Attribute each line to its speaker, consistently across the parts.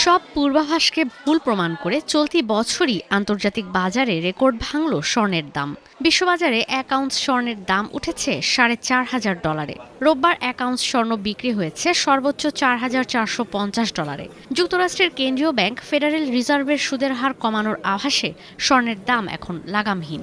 Speaker 1: সব পূর্বাভাসকে ভুল প্রমাণ করে চলতি বছরই আন্তর্জাতিক বাজারে রেকর্ড ভাঙল স্বর্ণের দাম। বিশ্ববাজারে 1 আউন্স স্বর্ণের দাম উঠেছে $4,500। রোববার 1 আউন্স স্বর্ণ বিক্রি হয়েছে সর্বোচ্চ $4,450। যুক্তরাষ্ট্রের কেন্দ্রীয় ব্যাংক ফেডারেল রিজার্ভের সুদের হার কমানোর আভাসে স্বর্ণের দাম এখন লাগামহীন।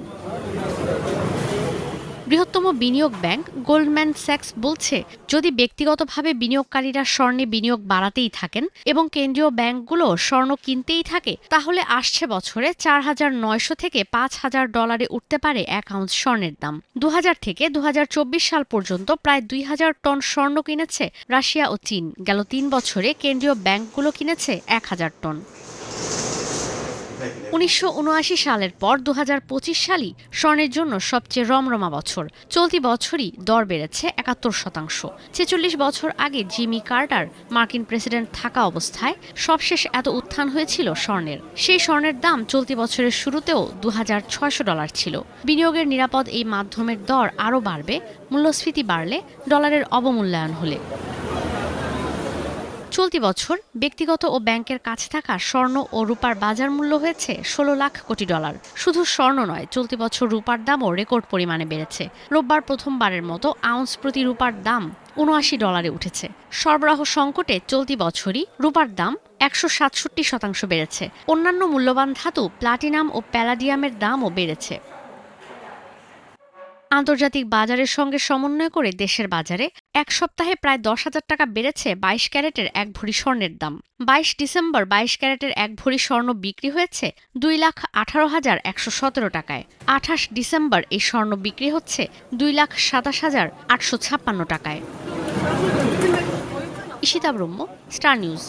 Speaker 1: বৃহত্তম বিনিয়োগ ব্যাংক গোল্ডম্যান স্যাক্স বলছে, যদি ব্যক্তিগতভাবে বিনিয়োগকারীরা স্বর্ণে বিনিয়োগ বাড়াতেই থাকেন এবং কেন্দ্রীয় ব্যাংকগুলো স্বর্ণ কিনতেই থাকে, তাহলে আসছে বছরে $4,900 থেকে $5,000 উঠতে পারে 1 আউন্স স্বর্ণের দাম। 2000 থেকে 2024 সাল পর্যন্ত প্রায় 2000 টন স্বর্ণ কিনেছে রাশিয়া ও চীন। গেল 3 বছরে কেন্দ্রীয় ব্যাংকগুলো কিনেছে 1000 টন। 1979 সালের পর 2025 সালই স্বর্ণের জন্য সবচেয়ে রমরমা বছর। চলতি বছরই দর বেড়েছে 71%। 46 বছর আগে জিমি কার্টার মার্কিন প্রেসিডেন্ট থাকা অবস্থায় সবশেষ এত উত্থান হয়েছিল স্বর্ণের। সেই স্বর্ণের দাম চলতি বছরের শুরুতেও $2,600 ছিল। বিনিয়োগের নিরাপদ এই মাধ্যমের দর আরও বাড়বে মূল্যস্ফীতি বাড়লে, ডলারের অবমূল্যায়ন হলে। চলতি বছর ব্যক্তিগত ও ব্যাংকের কাছে থাকা স্বর্ণ ও রূপার বাজার মূল্য হয়েছে $16 লাখ কোটি। শুধু স্বর্ণ নয়, চলতি বছর রূপার দামও রেকর্ড পরিমাণে বেড়েছে। রোববার প্রথমবারের মতো আউন্স প্রতি রূপার দাম $79 উঠেছে। সরবরাহ সংকটে চলতি বছরই রূপার দাম 167% বেড়েছে। অন্যান্য মূল্যবান ধাতু প্লাটিনাম ও প্যালাডিয়ামের দামও বেড়েছে। আন্তর্জাতিক বাজারের সঙ্গে সমন্বয় করে দেশের বাজারে এক সপ্তাহে প্রায় 10,000 টাকা বেড়েছে 22 ক্যারেটের 1 ভরি স্বর্ণের দাম। 22 ডিসেম্বর 22 ক্যারেটের 1 ভরি স্বর্ণ বিক্রি হয়েছে 2,18,117 টাকায়। 28 ডিসেম্বর এই স্বর্ণ বিক্রি হচ্ছে 2,27,856 টাকায়। ঈশিতা ব্রহ্ম, স্টার নিউজ।